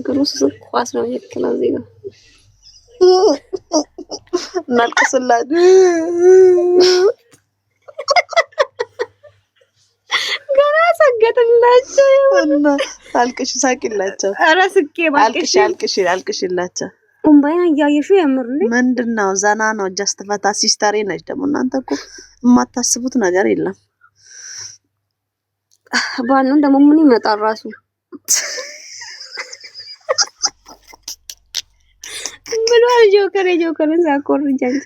ግሩስ ኳስ ነው የክላው ዜጋ እናልቅስላት ገና ሰገድላቸው እና አልቅሽ ሳቂላቸው ኧረ ስቄ ባልቅሽ አልቅሽላቸው ኡምባይና ያየሹ ያምርልኝ ምንድነው ዘና ነው ጀስት ፈታ ሲስተሪ ነች ደግሞ እናንተ እኮ የማታስቡት ነገር የለም ባኑን ደግሞ ምን ይመጣል ራሱ ብሏል ጆከርን ሳቆርጅ አንቺ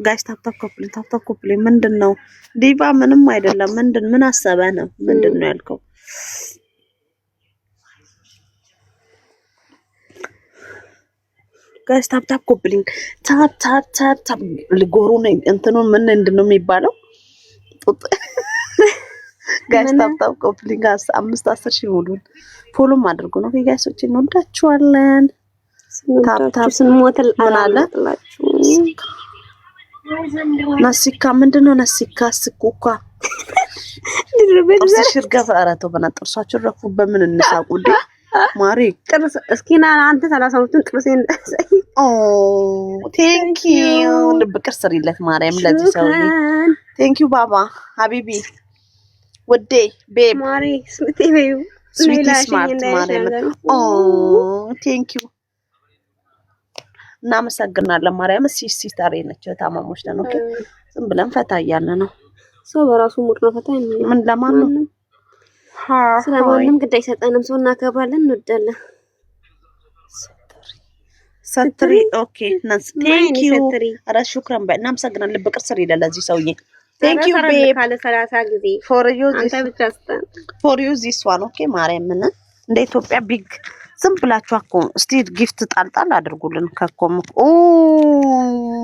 ጋሽ ታፕታፕ ኮፕሊ ምንድነው ዲቫ ምንም አይደለም ምን አሰበ ነው ምንድነው ያልከው ጋሽ ታፕታፕ ኮፕሊ ታፕ ልጎሩ ነው እንትኑን ምን እንደነው የሚባለው ጋሽ ታፕታፕ ኮፕሊ ጋስ 5-10 ሺህ ሙሉን ፎሎም አድርጉ ነው ጋይሶች እንወዳችኋለን ታፕታፕ ስንሞተል አላላችሁ ናሲካ ምንድነው ናሲካ ስኩካ ጥርስ ሽርገፍ አራቶ በናጥርሳችሁ ረፉ በምን እንሳቁ ማሪ ጥርስ እስኪና አንተ 32ን ጥርሴን ኦ ቴንክ ዩ ልብቅር ስሪለት ማርያም ለዚህ ሰው ቴንክ ዩ ባባ ሀቢቢ ወዴ ቤብ ማሪ ስምቴ ቤብ ስዊት ስማርት ማርያም ኦ ቴንክ ዩ እናመሰግናለን ማርያም ሲስተር ነች ታማሞች ነው ኦኬ ዝም ብለን ፈታ እያለ ነው ሰው በራሱ ሙድ ነው ፈታ ምን ለማን ነው ስለማንም ግድ አይሰጠንም ሰው እናከብራለን እንወዳለን ሰትሪ ኦኬ ናስ ቴንክ ዩ አረ ሹክራን እናመሰግናለን ልብቅር ስር ይላል ለዚህ ሰውዬ ቴንክ ዩ ቤብ ካለ 30 ጊዜ ፎር ዩ ዚስ ዋን ኦኬ ማርያም ምን እንደ ኢትዮጵያ ቢግ ዝም ብላችሁ አኮ እስቲ ጊፍት ጣልጣል አድርጉልን ከኮም ኦ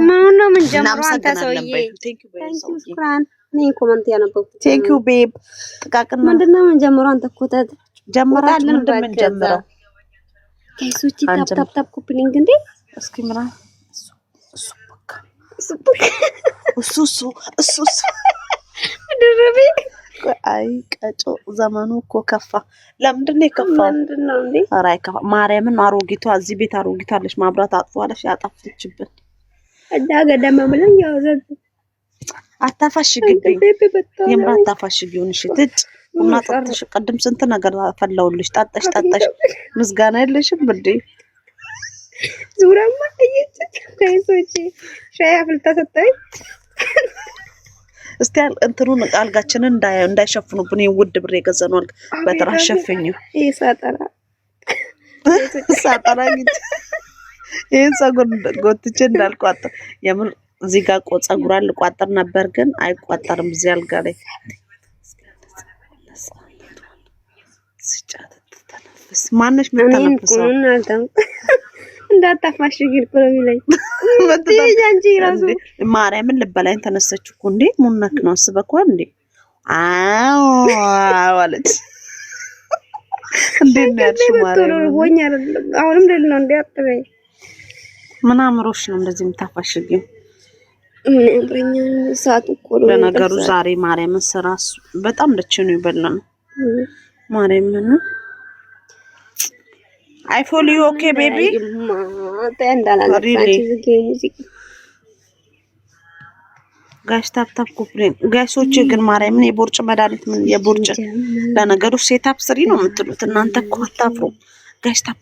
ማነው ምን ጀምሮ አንተ ሰውዬ ቴንክ ዩ ሹክራን ነኝ ኮሜንት ያነበብኩት ቴንክ ዩ ቤብ ጥቃቅና ምንድነው ምን ጀምሮ አንተ ኮተት ጀምራችሁ ምን ጀምረው ከሱቺ ታፕ ኮፕሊንግ እንዴ እስኪ ምራ እሱ ድርቤ አይ ቀጮ ዘመኑ እኮ ከፋ ለምንድነው የከፋው ምንድነው እንዴ አራይ ከፋ ማርያምን አሮጊቷ እዚህ ቤት አሮጊቷለሽ ማብራት አጥቷለሽ ያጣፍችብን እዳ ገደም ብለን ያወዘት አታፋሽግኝ የምራት ታፋሽጊውን እሺ ትጭ እና ጠጥሽ ቀድም ስንት ነገር ፈላውልሽ ጣጣሽ ምስጋና የለሽም እንዴ ዙራማ እየጭት ከይሶጪ ሻይ አፍልታ ሰጠኝ እስቲ እንትኑን አልጋችንን እንዳይሸፍኑብን የውድ ብር የገዘነው አልጋ በትራ ሸፍኙ ይሳጠራ ግጭ ይሄን ፀጉር ጎትቼ እንዳልቋጠር የምር እዚህ ጋር ፀጉሯን ልቋጠር ነበር ግን አይቋጠርም እዚህ አልጋ ላይ ሲጫት ተነፍስ ማነሽ መተነፍሰው እንዳታፋሽጊ ቆለሚላይ ወጥተኛንጂ ራሱ ማርያምን ልበላይን ተነሰች እኮ እንዴ ሙነክ ነው አስበኳል እንዴ አዎ አለች እንዴ ነሽ ማርያም ወኛ አሁንም ደል ነው እንዴ አጥበይ ምን አምሮሽ ነው እንደዚህ የምታፋሽጊው ብረኛ ሰዓት እኮ ለነገሩ ዛሬ ማርያምን ስራስ በጣም ደች ነው ይበላል ማርያምን I follow you, okay, baby? Guys, tap couple. Guys, so chicken ማርያምን የቦርጭ መድኃኒት ምን የቦርጭ ለነገሩ ሴታፕ ስሪ ነው የምትሉት እናንተ እኮ አታፍሩ። Guys, tap